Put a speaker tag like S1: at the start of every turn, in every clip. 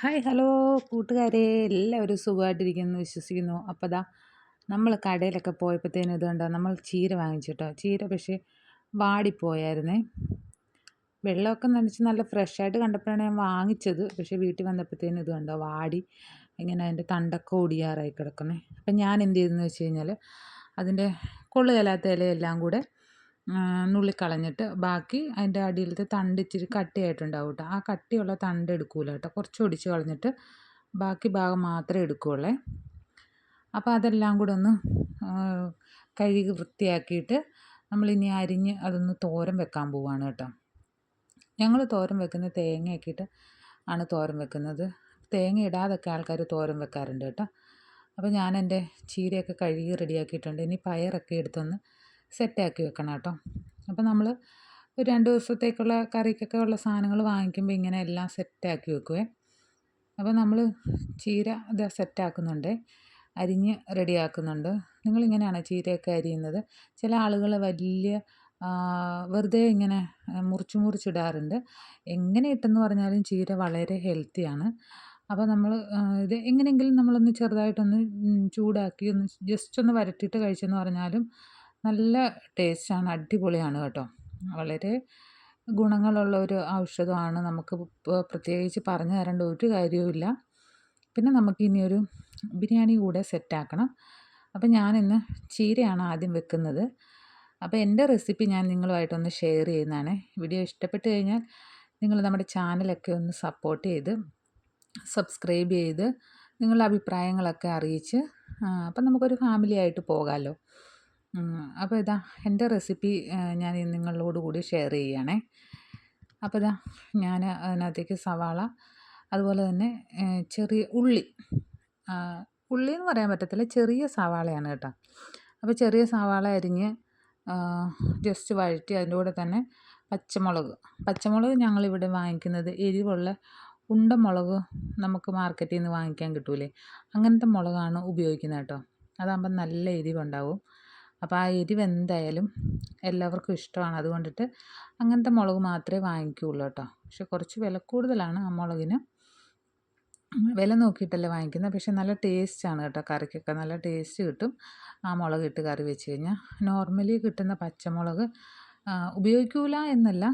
S1: Hi hello കൂട്ടുകാരെ, എല്ലാവരും സുഖമായിട്ടിരിക്കുന്നു വിശ്വസിക്കുന്നു. അപ്പോൾ ദാ നമ്മൾ കടയിലൊക്കെ പോയപ്പോഴത്തേനും ഇത് കണ്ടോ, നമ്മൾ ചീര വാങ്ങിച്ചിട്ടോ. ചീര പക്ഷേ വാടിപ്പോയായിരുന്നേ. വെള്ളമൊക്കെ നനച്ച് നല്ല ഫ്രഷായിട്ട് കണ്ടപ്പോഴാണ് ഞാൻ വാങ്ങിച്ചത്. പക്ഷേ വീട്ടിൽ വന്നപ്പോഴത്തേനും ഇത് കണ്ടോ വാടി ഇങ്ങനെ അതിൻ്റെ തണ്ടൊക്കെ ഒടിയാറായി കിടക്കുന്നേ. അപ്പം ഞാൻ എന്ത് ചെയ്തെന്ന് വെച്ച് കഴിഞ്ഞാൽ അതിൻ്റെ കൊള്ളുകേലാത്ത ഇലയെല്ലാം കൂടെ നുള്ളിക്കളഞ്ഞിട്ട് ബാക്കി അതിൻ്റെ അടിയിലത്തെ തണ്ട് ഇച്ചിരി കട്ടിയായിട്ടുണ്ടാവും കേട്ടോ. ആ കട്ടിയുള്ള തണ്ട് എടുക്കൂല കേട്ടോ, കുറച്ച് ഒടിച്ച് കളഞ്ഞിട്ട് ബാക്കി ഭാഗം മാത്രമേ എടുക്കുകയുള്ളേ. അപ്പോൾ അതെല്ലാം കൂടെ ഒന്ന് കഴുകി വൃത്തിയാക്കിയിട്ട് നമ്മളിനി അരിഞ്ഞ് അതൊന്ന് തോരൻ വെക്കാൻ പോവുകയാണ് കേട്ടോ. ഞങ്ങൾ തോരൻ വെക്കുന്നത് തേങ്ങയൊക്കെ ഇട്ട് ആണ് തോരൻ വെക്കുന്നത്. തേങ്ങ ഇടാതൊക്കെ ആൾക്കാർ തോരൻ വെക്കാറുണ്ട് കേട്ടോ. അപ്പോൾ ഞാൻ എൻ്റെ ചീരയൊക്കെ കഴുകി റെഡിയാക്കിയിട്ടുണ്ട്. ഇനി പയറൊക്കെ എടുത്തൊന്ന് സെറ്റാക്കി വെക്കണം കേട്ടോ. അപ്പോൾ നമ്മൾ ഒരു 2 ദിവസത്തേക്കുള്ള കറിക്കൊക്കെ ഉള്ള സാധനങ്ങൾ വാങ്ങിക്കുമ്പോൾ ഇങ്ങനെ എല്ലാം സെറ്റാക്കി വെക്കുവേ. അപ്പോൾ നമ്മൾ ചീര ഇത് സെറ്റാക്കുന്നുണ്ട്, അരിഞ്ഞ് റെഡിയാക്കുന്നുണ്ട്. നിങ്ങളിങ്ങനെയാണോ ചീരയൊക്കെ അരിയുന്നത്? ചില ആളുകൾ വലിയ വെറുതെ ഇങ്ങനെ മുറിച്ചിടാറുണ്ട്. എങ്ങനെ ഇട്ടെന്ന് പറഞ്ഞാലും ചീര വളരെ ഹെൽത്തിയാണ്. അപ്പോൾ നമ്മൾ ഇത് എങ്ങനെയെങ്കിലും നമ്മളൊന്ന് ചെറുതായിട്ടൊന്ന് ചൂടാക്കി ഒന്ന് ജസ്റ്റ് ഒന്ന് വരട്ടിയിട്ട് കഴിച്ചെന്ന് പറഞ്ഞാലും നല്ല ടേസ്റ്റാണ്, അടിപൊളിയാണ് കേട്ടോ. വളരെ ഗുണങ്ങളുള്ള ഒരു ഔഷധമാണ്. നമുക്ക് പ്രത്യേകിച്ച് പറഞ്ഞു തരേണ്ട ഒരു കാര്യവുമില്ല. പിന്നെ നമുക്കിനിയൊരു ബിരിയാണി കൂടെ സെറ്റാക്കണം. അപ്പം ഞാനിന്ന് ചീരയാണ് ആദ്യം വെക്കുന്നത്. അപ്പോൾ എൻ്റെ റെസിപ്പി ഞാൻ നിങ്ങളുമായിട്ടൊന്ന് ഷെയർ ചെയ്യുന്നതാണ്. വീഡിയോ ഇഷ്ടപ്പെട്ട് കഴിഞ്ഞാൽ നിങ്ങൾ നമ്മുടെ ചാനലൊക്കെ ഒന്ന് സപ്പോർട്ട് ചെയ്ത് സബ്സ്ക്രൈബ് ചെയ്ത് നിങ്ങളുടെ അഭിപ്രായങ്ങളൊക്കെ അറിയിച്ച് അപ്പം നമുക്കൊരു ഫാമിലി ആയിട്ട് പോകാമല്ലോ. അപ്പോൾ ഇതാ എൻ്റെ റെസിപ്പി ഞാൻ നിങ്ങളോട് കൂടി ഷെയർ ചെയ്യുകയാണേ. അപ്പോൾ ഇതാ ഞാൻ അതിനകത്തേക്ക് സവാള, അതുപോലെ തന്നെ ചെറിയ ഉള്ളി, ഉള്ളി എന്ന് പറയാൻ പറ്റത്തില്ല, ചെറിയ സവാളയാണ് കേട്ടോ. അപ്പോൾ ചെറിയ സവാള അരിഞ്ഞ് ജസ്റ്റ് വഴറ്റി അതിൻ്റെ കൂടെ തന്നെ പച്ചമുളക് ഞങ്ങളിവിടെ വാങ്ങിക്കുന്നത് എരിവുള്ള ഉണ്ടമുളക് നമുക്ക് മാർക്കറ്റിൽ നിന്ന് വാങ്ങിക്കാൻ കിട്ടൂലേ, അങ്ങനത്തെ മുളകാണ് ഉപയോഗിക്കുന്നത് കേട്ടോ. അതാകുമ്പം നല്ല എരിവുണ്ടാവും. അപ്പോൾ ആ എരിവ് എന്തായാലും എല്ലാവർക്കും ഇഷ്ടമാണ്. അതുകൊണ്ടിട്ട് അങ്ങനത്തെ മുളക് മാത്രമേ വാങ്ങിക്കുകയുള്ളൂ കേട്ടോ. പക്ഷെ കുറച്ച് വില കൂടുതലാണ് ആ മുളകിന്. വില നോക്കിയിട്ടല്ലേ വാങ്ങിക്കുന്നത്, പക്ഷെ നല്ല ടേസ്റ്റാണ് കേട്ടോ. കറിക്കൊക്കെ നല്ല ടേസ്റ്റ് കിട്ടും ആ മുളകിട്ട് കറി വെച്ച് കഴിഞ്ഞാൽ. നോർമലി കിട്ടുന്ന പച്ചമുളക് ഉപയോഗിക്കൂല എന്നല്ല,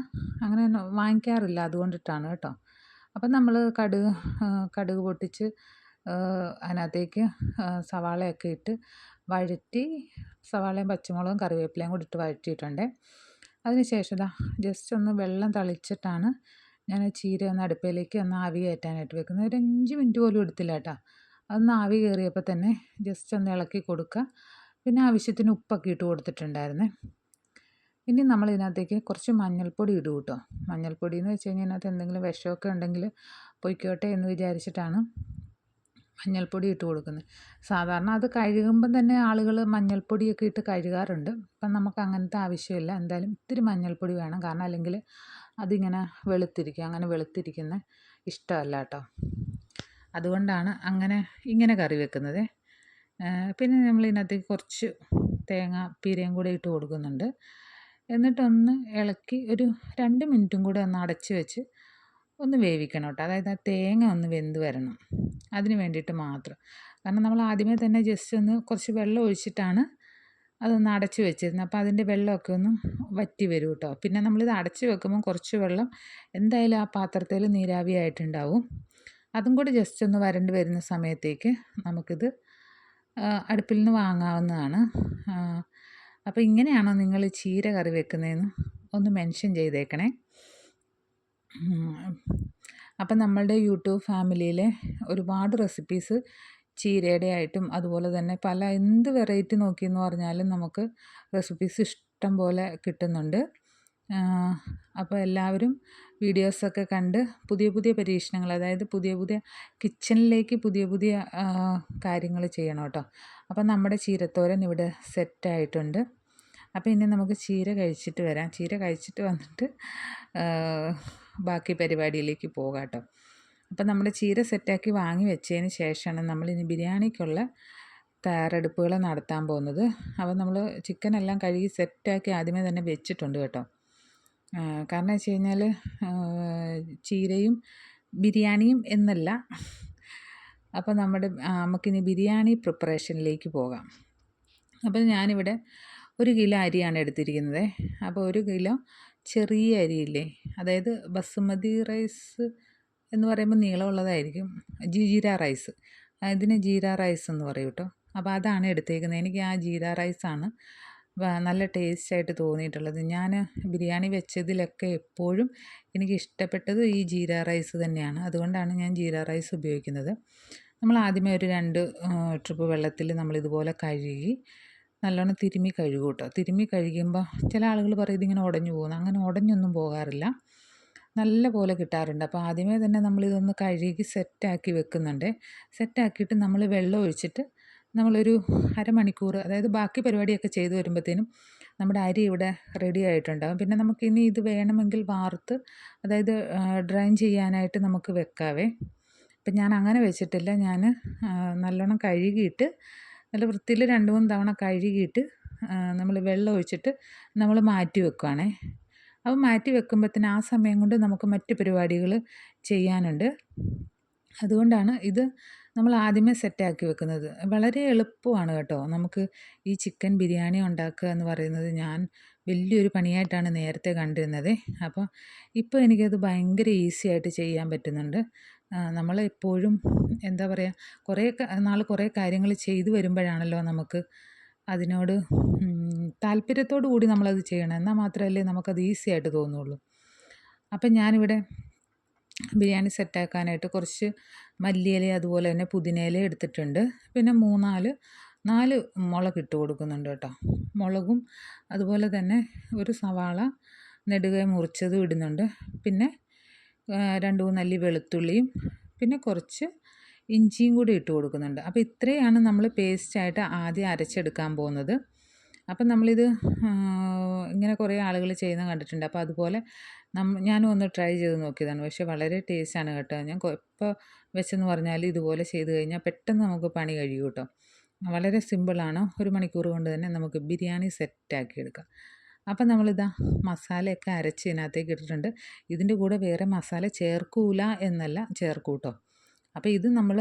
S1: അങ്ങനെ വാങ്ങിക്കാറില്ല, അതുകൊണ്ടിട്ടാണ് കേട്ടോ. അപ്പം നമ്മൾ കടുക് പൊട്ടിച്ച് അതിനകത്തേക്ക് സവാളയൊക്കെ ഇട്ട് വഴറ്റി, സവാളയും പച്ചമുളകും കറിവേപ്പിലയും കൂടി ഇട്ട് വഴറ്റിയിട്ടുണ്ട്. അതിന് ശേഷം ജസ്റ്റ് ഒന്ന് വെള്ളം തളിച്ചിട്ടാണ് ഞാൻ ചീര ഒന്ന് അടുപ്പിലേക്ക് ഒന്ന് ആവി കയറ്റാനായിട്ട് വെക്കുന്നത്. ഒരു 5 മിനിറ്റ് പോലും എടുത്തില്ല കേട്ടോ. അതൊന്ന് ആവി കയറിയപ്പോൾ തന്നെ ജസ്റ്റ് ഒന്ന് ഇളക്കി കൊടുക്കുക. പിന്നെ ആവശ്യത്തിന് ഉപ്പൊക്കെ ഇട്ട് കൊടുത്തിട്ടുണ്ടായിരുന്നേ. ഇനി നമ്മൾ ഇതിനകത്തേക്ക് കുറച്ച് മഞ്ഞൾപ്പൊടി ഇടും കേട്ടോ. മഞ്ഞൾപ്പൊടി എന്ന് വെച്ച് കഴിഞ്ഞാൽ ഇതിനകത്ത് എന്തെങ്കിലും വിഷമൊക്കെ ഉണ്ടെങ്കിൽ പൊയ്ക്കോട്ടെ എന്ന് വിചാരിച്ചിട്ടാണ് മഞ്ഞൾപ്പൊടി ഇട്ട് കൊടുക്കുന്നത്. സാധാരണ അത് കഴുകുമ്പം തന്നെ ആളുകൾ മഞ്ഞൾപ്പൊടിയൊക്കെ ഇട്ട് കഴുകാറുണ്ട്. ഇപ്പം നമുക്ക് അങ്ങനത്തെ ആവശ്യമില്ല. എന്തായാലും ഇത്തിരി മഞ്ഞൾപ്പൊടി വേണം, കാരണം അല്ലെങ്കിൽ അതിങ്ങനെ വെളുത്തിരിക്കും. അങ്ങനെ വെളുത്തിരിക്കുന്ന ഇഷ്ടമല്ല കേട്ടോ. അതുകൊണ്ടാണ് ഇങ്ങനെ കറി വെക്കുന്നത്. പിന്നെ നമ്മൾ ഇതിനകത്തേക്ക് കുറച്ച് തേങ്ങ പീരയും കൂടെ ഇട്ട് കൊടുക്കുന്നുണ്ട്. എന്നിട്ടൊന്ന് ഇളക്കി ഒരു 2 മിനിറ്റും കൂടെ ഒന്ന് അടച്ച് വെച്ച് ഒന്ന് വേവിക്കണം കേട്ടോ. അതായത് ആ തേങ്ങ ഒന്ന് വെന്ത് വരണം, അതിന് വേണ്ടിയിട്ട് മാത്രം. കാരണം നമ്മൾ ആദ്യമേ തന്നെ ജസ്റ്റ് ഒന്ന് കുറച്ച് വെള്ളം ഒഴിച്ചിട്ടാണ് അതൊന്ന് അടച്ച് വെച്ചിരുന്നത്. അപ്പോൾ അതിൻ്റെ വെള്ളമൊക്കെ ഒന്ന് വറ്റി വരും കേട്ടോ. പിന്നെ നമ്മളിത് അടച്ച് വെക്കുമ്പോൾ കുറച്ച് വെള്ളം എന്തായാലും ആ പാത്രത്തിൽ നീരാവിയായിട്ടുണ്ടാവും. അതും കൂടി ജസ്റ്റ് ഒന്ന് വരണ്ട് വരുന്ന സമയത്തേക്ക് നമുക്കിത് അടുപ്പിൽ നിന്ന് വാങ്ങാവുന്നതാണ്. അപ്പോൾ ഇങ്ങനെയാണോ നിങ്ങൾ ചീര കറി വെക്കുന്നതെന്ന് ഒന്ന് മെൻഷൻ ചെയ്തേക്കണേ. അപ്പം നമ്മളുടെ യൂട്യൂബ് ഫാമിലിയിലെ ഒരുപാട് റെസിപ്പീസ് ചീരയുടെ ആയിട്ടും അതുപോലെ തന്നെ എന്ത് വെറൈറ്റി നോക്കിയെന്ന് പറഞ്ഞാലും നമുക്ക് റെസിപ്പീസ് ഇഷ്ടം പോലെ കിട്ടുന്നുണ്ട്. അപ്പോൾ എല്ലാവരും വീഡിയോസൊക്കെ കണ്ട് പുതിയ പുതിയ പരീക്ഷണങ്ങൾ, അതായത് പുതിയ കിച്ചണിലേക്ക് പുതിയ കാര്യങ്ങൾ ചെയ്യണം കേട്ടോ. അപ്പം നമ്മുടെ ചീരത്തോരൻ ഇവിടെ സെറ്റായിട്ടുണ്ട്. അപ്പോൾ ഇനി നമുക്ക് ചീര കഴിച്ചിട്ട് വരാം. ചീര കഴിച്ചിട്ട് വന്നിട്ട് ബാക്കി പരിപാടിയിലേക്ക് പോകാം കേട്ടോ. അപ്പം നമ്മുടെ ചീര സെറ്റാക്കി വാങ്ങി വെച്ചതിന് ശേഷമാണ് നമ്മളിനി ബിരിയാണിക്കുള്ള തയ്യാറെടുപ്പുകൾ നടത്താൻ പോകുന്നത്. അപ്പോൾ നമ്മൾ ചിക്കനെല്ലാം കഴുകി സെറ്റാക്കി ആദ്യമേ തന്നെ വെച്ചിട്ടുണ്ട് കേട്ടോ. കാരണം വെച്ച് കഴിഞ്ഞാൽ ചീരയും ബിരിയാണിയും എന്നല്ല. അപ്പോൾ നമുക്കിനി ബിരിയാണി പ്രിപ്പറേഷനിലേക്ക് പോകാം. അപ്പോൾ ഞാനിവിടെ 1 കിലോ അരിയാണ് എടുത്തിരിക്കുന്നത്. അപ്പോൾ 1 കിലോ ചെറിയ അരിയില്ലേ, അതായത് ബസുമതി റൈസ് എന്ന് പറയുമ്പോൾ നീളമുള്ളതായിരിക്കും, ജീര റൈസ്. ഇതിന് ജീര റൈസ് എന്ന് പറയും കേട്ടോ. അപ്പോൾ അതാണ് എടുത്തേക്കുന്നത്. എനിക്ക് ആ ജീര റൈസാണ് നല്ല ടേസ്റ്റായിട്ട് തോന്നിയിട്ടുള്ളത്. ഞാൻ ബിരിയാണി വെച്ചതിലൊക്കെ എപ്പോഴും എനിക്ക് ഇഷ്ടപ്പെട്ടത് ഈ ജീര റൈസ് തന്നെയാണ്. അതുകൊണ്ടാണ് ഞാൻ ജീര റൈസ് ഉപയോഗിക്കുന്നത്. നമ്മൾ ആദ്യമേ ഒരു 2 ട്രിപ്പ് വെള്ളത്തിൽ നമ്മളിതുപോലെ കഴുകി നല്ലോണം തിരുമ്മി കഴുകും കേട്ടോ. തിരുമ്മി കഴുകുമ്പോൾ ചില ആളുകൾ പറയും ഇതിങ്ങനെ ഉടഞ്ഞു പോകുന്നു. അങ്ങനെ ഉടഞ്ഞൊന്നും പോകാറില്ല, നല്ല പോലെ കിട്ടാറുണ്ട്. അപ്പോൾ ആദ്യമേ തന്നെ നമ്മളിതൊന്ന് കഴുകി സെറ്റാക്കി വെക്കുന്നുണ്ട്. സെറ്റാക്കിയിട്ട് നമ്മൾ വെള്ളം ഒഴിച്ചിട്ട് നമ്മളൊരു അരമണിക്കൂർ, അതായത് ബാക്കി പരിപാടിയൊക്കെ ചെയ്ത് വരുമ്പോഴത്തേനും നമ്മുടെ അരി ഇവിടെ റെഡി ആയിട്ടുണ്ടാകും. പിന്നെ നമുക്കിനി ഇത് വേണമെങ്കിൽ വാർത്ത്, അതായത് ഡ്രൈൻ ചെയ്യാനായിട്ട് നമുക്ക് വെക്കാവേ. അപ്പം ഞാൻ അങ്ങനെ വെച്ചിട്ടില്ല. ഞാൻ നല്ലോണം കഴുകിയിട്ട് നല്ല വൃത്തിയിൽ 2-3 തവണ കഴുകിയിട്ട് നമ്മൾ വെള്ളം ഒഴിച്ചിട്ട് നമ്മൾ മാറ്റി വെക്കുവാണേ. അപ്പോൾ മാറ്റി വെക്കുമ്പോഴത്തേന് ആ സമയം കൊണ്ട് നമുക്ക് മറ്റ് പരിപാടികൾ ചെയ്യാനുണ്ട്. അതുകൊണ്ടാണ് ഇത് നമ്മൾ ആദ്യമേ സെറ്റാക്കി വെക്കുന്നത്. വളരെ എളുപ്പമാണ് കേട്ടോ. നമുക്ക് ഈ ചിക്കൻ ബിരിയാണി ഉണ്ടാക്കുക എന്ന് പറയുന്നത് ഞാൻ വലിയൊരു പണിയായിട്ടാണ് നേരത്തെ കണ്ടിരുന്നത്. അപ്പോൾ ഇപ്പോൾ എനിക്കത് ഭയങ്കര ഈസി ആയിട്ട് ചെയ്യാൻ പറ്റുന്നുണ്ട്. നമ്മളെപ്പോഴും എന്താ പറയുക, കുറേ കാര്യങ്ങൾ ചെയ്തു വരുമ്പോഴാണല്ലോ നമുക്ക് അതിനോട് താല്പര്യത്തോടു കൂടി നമ്മളത് ചെയ്യണം. എന്നാൽ മാത്രമല്ലേ നമുക്കത് ഈസി ആയിട്ട് തോന്നുള്ളൂ. അപ്പം ഞാനിവിടെ ബിരിയാണി സെറ്റാക്കാനായിട്ട് കുറച്ച് മല്ലിയില അതുപോലെ തന്നെ പുതിനയില എടുത്തിട്ടുണ്ട്. പിന്നെ 4 മുളക് ഇട്ട് കൊടുക്കുന്നുണ്ട് കേട്ടോ. മുളകും അതുപോലെ തന്നെ ഒരു സവാള നെടുകെ മുറിച്ചതും ഇടുന്നുണ്ട്. പിന്നെ 2-3 അല്ലി വെളുത്തുള്ളിയും പിന്നെ കുറച്ച് ഇഞ്ചിയും കൂടി ഇട്ട് കൊടുക്കുന്നുണ്ട്. അപ്പോൾ ഇത്രയാണ് നമ്മൾ പേസ്റ്റായിട്ട് ആദ്യം അരച്ചെടുക്കാൻ പോകുന്നത്. അപ്പം നമ്മളിത് ഇങ്ങനെ കുറേ ആളുകൾ ചെയ്യുന്നത് കണ്ടിട്ടുണ്ട്. അപ്പോൾ അതുപോലെ ഞാനും ഒന്ന് ട്രൈ ചെയ്ത് നോക്കിയതാണ്. പക്ഷേ വളരെ ടേസ്റ്റാണ് കേട്ടോ. ഞാൻ ഇപ്പോൾ വെച്ചെന്ന് പറഞ്ഞാൽ ഇതുപോലെ ചെയ്ത് കഴിഞ്ഞാൽ പെട്ടെന്ന് നമുക്ക് പണി കഴിയും കേട്ടോ. വളരെ സിമ്പിളാണ്. 1 മണിക്കൂർ കൊണ്ട് തന്നെ നമുക്ക് ബിരിയാണി സെറ്റാക്കി എടുക്കാം. അപ്പം നമ്മളിതാ മസാലയൊക്കെ അരച്ച് ഇതിനകത്തേക്ക് ഇട്ടിട്ടുണ്ട്. ഇതിൻ്റെ കൂടെ വേറെ മസാല ചേർക്കൂല എന്നല്ല, ചേർക്കും കേട്ടോ. അപ്പോൾ ഇത് നമ്മൾ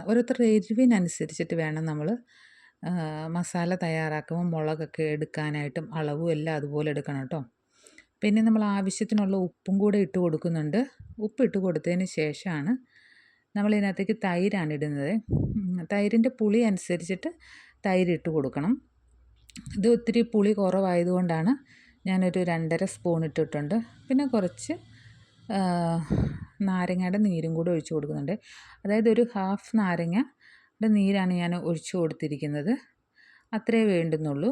S1: ഓരോരുത്തരുടെ എരിവിനനുസരിച്ചിട്ട് വേണം നമ്മൾ മസാല തയ്യാറാക്കുമ്പോൾ മുളകൊക്കെ എടുക്കാനായിട്ടും അളവും എല്ലാം അതുപോലെ എടുക്കണം കേട്ടോ. പിന്നെ നമ്മൾ ആവശ്യത്തിനുള്ള ഉപ്പും കൂടെ ഇട്ട് കൊടുക്കുന്നുണ്ട്. ഉപ്പിട്ട് കൊടുത്തതിന് ശേഷമാണ് നമ്മളിതിനകത്തേക്ക് തൈരാണ് ഇടുന്നത്. തൈരിൻ്റെ പുളി അനുസരിച്ചിട്ട് തൈര് ഇട്ട് കൊടുക്കണം. ഇത് ഒത്തിരി പുളി കുറവായതുകൊണ്ടാണ് ഞാനൊരു 2.5 സ്പൂൺ ഇട്ടിട്ടുണ്ട്. പിന്നെ കുറച്ച് നാരങ്ങയുടെ നീരും കൂടെ ഒഴിച്ച് കൊടുക്കുന്നുണ്ട്. അതായത് ഒരു ഹാഫ് നാരങ്ങയുടെ നീരാണ് ഞാൻ ഒഴിച്ച് കൊടുത്തിരിക്കുന്നത്. അത്രേ വേണ്ടുന്നുള്ളൂ.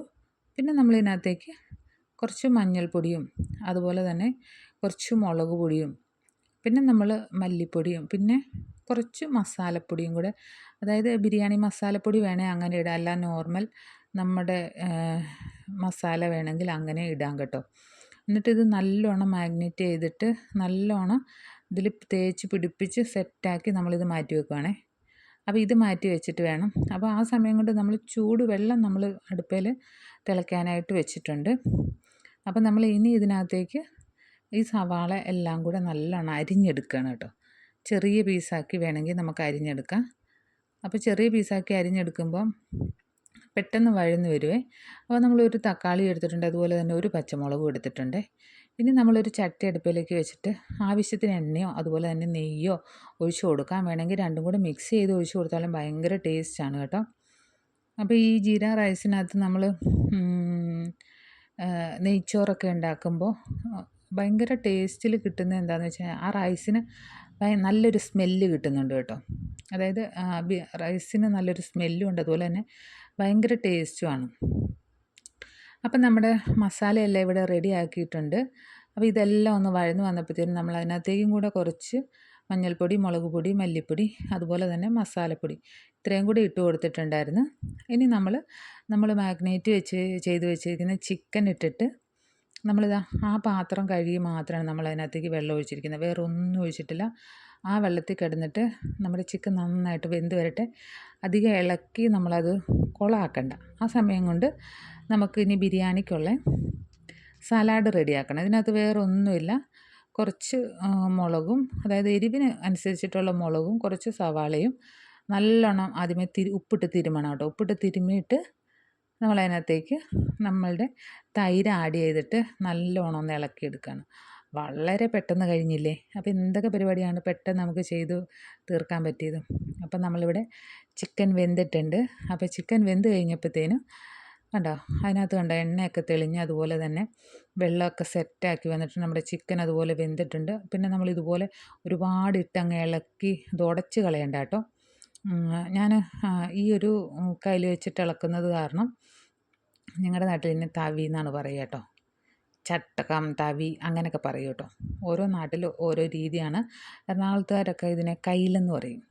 S1: പിന്നെ നമ്മളിതിനകത്തേക്ക് കുറച്ച് മഞ്ഞൾപ്പൊടിയും അതുപോലെ തന്നെ കുറച്ച് മുളക് പൊടിയും പിന്നെ നമ്മൾ മല്ലിപ്പൊടിയും പിന്നെ കുറച്ച് മസാലപ്പൊടിയും കൂടെ, അതായത് ബിരിയാണി മസാലപ്പൊടി വേണേൽ അങ്ങനെ ഇടാം, അല്ല നോർമൽ നമ്മുടെ മസാല വേണമെങ്കിൽ അങ്ങനെ ഇടാം കേട്ടോ. എന്നിട്ടിത് നല്ലോണം മാഗ്നേറ്റ് ചെയ്തിട്ട് നല്ലോണം ഇതിൽ തേച്ച് പിടിപ്പിച്ച് സെറ്റാക്കി നമ്മളിത് മാറ്റി വെക്കുവാണേ. അപ്പോൾ ഇത് മാറ്റി വെച്ചിട്ട് വേണം. അപ്പോൾ ആ സമയം കൊണ്ട് നമ്മൾ ചൂടുവെള്ളം നമ്മൾ അടുപ്പയിൽ തിളയ്ക്കാനായിട്ട് വെച്ചിട്ടുണ്ട്. അപ്പോൾ നമ്മൾ ഇനി ഇതിനകത്തേക്ക് ഈ സവാള എല്ലാം കൂടെ നല്ലോണം അരിഞ്ഞെടുക്കണം കേട്ടോ. ചെറിയ പീസാക്കി വേണമെങ്കിൽ നമുക്ക് അരിഞ്ഞെടുക്കാം. അപ്പോൾ ചെറിയ പീസാക്കി അരിഞ്ഞെടുക്കുമ്പം പെട്ടെന്ന് വഴന്ന് വരുവേ. അപ്പോൾ നമ്മളൊരു തക്കാളി എടുത്തിട്ടുണ്ട്, അതുപോലെ തന്നെ ഒരു പച്ചമുളകും എടുത്തിട്ടുണ്ട്. ഇനി നമ്മളൊരു ചട്ടി അടുപ്പിലേക്ക് വെച്ചിട്ട് ആവശ്യത്തിന് എണ്ണയോ അതുപോലെ തന്നെ നെയ്യോ ഒഴിച്ച് കൊടുക്കാം. വേണമെങ്കിൽ രണ്ടും കൂടെ മിക്സ് ചെയ്ത് ഒഴിച്ച് കൊടുത്താലും ഭയങ്കര ടേസ്റ്റാണ് കേട്ടോ. അപ്പോൾ ഈ ജീര റൈസിനകത്ത് നമ്മൾ നെയ്ച്ചോറൊക്കെ ഉണ്ടാക്കുമ്പോൾ ഭയങ്കര ടേസ്റ്റിൽ കിട്ടുന്നത് എന്താണെന്ന് വെച്ചാൽ ആ റൈസിന് നല്ലൊരു സ്മെല്ല് കിട്ടുന്നുണ്ട് കേട്ടോ. അതായത് റൈസിന് നല്ലൊരു സ്മെല്ലും ഉണ്ട്, അതുപോലെ തന്നെ ഭയങ്കര ടേസ്റ്റുമാണ്. അപ്പം നമ്മുടെ മസാലയെല്ലാം ഇവിടെ റെഡി ആക്കിയിട്ടുണ്ട്. അപ്പോൾ ഇതെല്ലാം ഒന്ന് വഴന്ന് വന്നപ്പോഴത്തേനും നമ്മൾ അതിനകത്തേക്കും കൂടെ കുറച്ച് മഞ്ഞൾപ്പൊടി, മുളക് പൊടി, മല്ലിപ്പൊടി അതുപോലെ തന്നെ മസാലപ്പൊടി ഇത്രയും കൂടി ഇട്ട് കൊടുത്തിട്ടുണ്ടായിരുന്നു. ഇനി നമ്മൾ മാഗ്നേറ്റ് ചെയ്ത് വെച്ചിരിക്കുന്ന ചിക്കൻ ഇട്ടിട്ട് നമ്മളിതാ ആ പാത്രം കഴുകി മാത്രമാണ് നമ്മൾ അതിനകത്തേക്ക് വെള്ളം ഒഴിച്ചിരിക്കുന്നത്, വേറെ ഒന്നും ഒഴിച്ചിട്ടില്ല. ആ വെള്ളത്തിൽ കിടന്നിട്ട് നമ്മുടെ ചിക്കൻ നന്നായിട്ട് വെന്ത് വരട്ടെ. അധികം ഇളക്കി നമ്മളത് കുളമാക്കണ്ട. ആ സമയം കൊണ്ട് നമുക്ക് ഇനി ബിരിയാണിക്കുള്ള സലാഡ് റെഡിയാക്കണം. ഇതിനകത്ത് വേറെ ഒന്നുമില്ല. കുറച്ച് മുളകും, അതായത് എരിവിന് അനുസരിച്ചിട്ടുള്ള മുളകും കുറച്ച് സവാളയും നല്ലോണം ആദ്യമേ ഉപ്പിട്ട് തിരുമണം കേട്ടോ. ഉപ്പിട്ട് തിരുമ്മിയിട്ട് നമ്മളതിനകത്തേക്ക് നമ്മളുടെ തൈര് ആഡ് ചെയ്തിട്ട് നല്ലോണം ഒന്ന് ഇളക്കിയെടുക്കണം. വളരെ പെട്ടെന്ന് കഴിഞ്ഞില്ലേ. അപ്പോൾ എന്തൊക്കെ പരിപാടിയാണ് പെട്ടെന്ന് നമുക്ക് ചെയ്തു തീർക്കാൻ പറ്റിയത്. അപ്പം നമ്മളിവിടെ ചിക്കൻ വെന്തിട്ടുണ്ട്. അപ്പോൾ ചിക്കൻ വെന്ത് കഴിഞ്ഞപ്പോഴത്തേനും കണ്ടോ, അതിനകത്ത് കണ്ടോ എണ്ണയൊക്കെ തെളിഞ്ഞ് അതുപോലെ തന്നെ വെള്ളമൊക്കെ സെറ്റാക്കി വന്നിട്ട് നമ്മുടെ ചിക്കൻ അതുപോലെ വെന്തിട്ടുണ്ട്. പിന്നെ നമ്മളിതുപോലെ ഒരുപാട് ഇട്ടങ്ങ് ഇളക്കി ഇത് ഉടച്ച് കളയണ്ട കേട്ടോ. ഞാൻ ഈ ഒരു കയ്യിൽ വെച്ചിട്ട് ഇളക്കുന്നത് കാരണം ഞങ്ങളുടെ നാട്ടിൽ ഇതിന് തവി എന്നാണ് പറയുക കേട്ടോ. ചട്ടകം, തവി അങ്ങനെയൊക്കെ പറയും കേട്ടോ. ഓരോ നാട്ടിലും ഓരോ രീതിയാണ്. എറണാകുളത്തുകാരൊക്കെ ഇതിനെ കയ്യിലെന്ന് പറയും.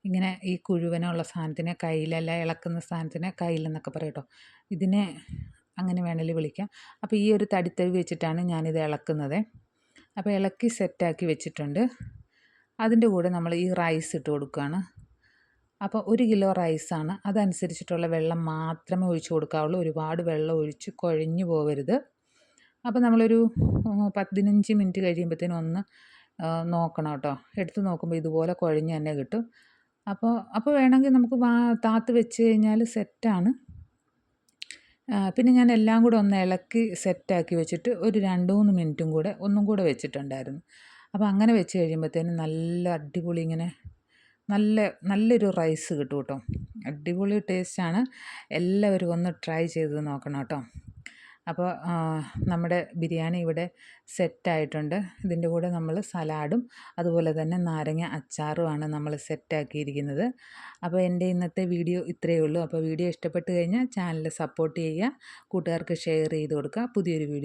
S1: ഇങ്ങനെ ഈ കുഴുവനുള്ള സാധനത്തിനെ കയ്യിലല്ല, ഇളക്കുന്ന സാധനത്തിനെ കയ്യിലെന്നൊക്കെ പറയും കേട്ടോ. ഇതിനെ അങ്ങനെ വേണമെങ്കിൽ വിളിക്കാം. അപ്പോൾ ഈ ഒരു തടിത്തവി വെച്ചിട്ടാണ് ഞാനിത് ഇളക്കുന്നത്. അപ്പോൾ ഇളക്കി സെറ്റാക്കി വെച്ചിട്ടുണ്ട്. അതിൻ്റെ കൂടെ നമ്മൾ ഈ റൈസ് ഇട്ട് കൊടുക്കുകയാണ്. അപ്പോൾ 1 കിലോ റൈസാണ്. അതനുസരിച്ചിട്ടുള്ള വെള്ളം മാത്രമേ ഒഴിച്ച് കൊടുക്കാവുള്ളൂ. ഒരുപാട് വെള്ളം ഒഴിച്ച് കുഴഞ്ഞു പോകരുത്. അപ്പോൾ നമ്മളൊരു 15 മിനിറ്റ് കഴിയുമ്പോഴത്തേനും ഒന്ന് നോക്കണം കേട്ടോ. എടുത്ത് നോക്കുമ്പോൾ ഇതുപോലെ കുഴഞ്ഞ് തന്നെ കിട്ടും. അപ്പോൾ വേണമെങ്കിൽ നമുക്ക് താത്ത് വെച്ച് കഴിഞ്ഞാൽ സെറ്റാണ്. പിന്നെ ഞാൻ എല്ലാം കൂടെ ഒന്ന് ഇളക്കി സെറ്റാക്കി വെച്ചിട്ട് ഒരു 2-3 മിനിറ്റും കൂടെ ഒന്നും കൂടെ വെച്ചിട്ടുണ്ടായിരുന്നു. അപ്പോൾ അങ്ങനെ വെച്ച് കഴിയുമ്പോഴത്തേനും നല്ല അടിപൊളി ഇങ്ങനെ നല്ലൊരു റൈസ് കിട്ടും കേട്ടോ. അടിപൊളി ടേസ്റ്റാണ്. എല്ലാവരും ഒന്ന് ട്രൈ ചെയ്ത് നോക്കണം കേട്ടോ. അപ്പോൾ നമ്മുടെ ബിരിയാണി ഇവിടെ സെറ്റായിട്ടുണ്ട്. ഇതിൻ്റെ കൂടെ നമ്മൾ സലാഡും അതുപോലെ തന്നെ നാരങ്ങ അച്ചാറുമാണ് നമ്മൾ സെറ്റാക്കിയിരിക്കുന്നത്. അപ്പോൾ എൻ്റെ ഇന്നത്തെ വീഡിയോ ഇത്രയേ ഉള്ളൂ. അപ്പോൾ വീഡിയോ ഇഷ്ടപ്പെട്ട് കഴിഞ്ഞാൽ ചാനൽ സപ്പോർട്ട് ചെയ്യുക, കൂട്ടുകാർക്ക് ഷെയർ ചെയ്ത് കൊടുക്കുക. പുതിയൊരു വീഡിയോ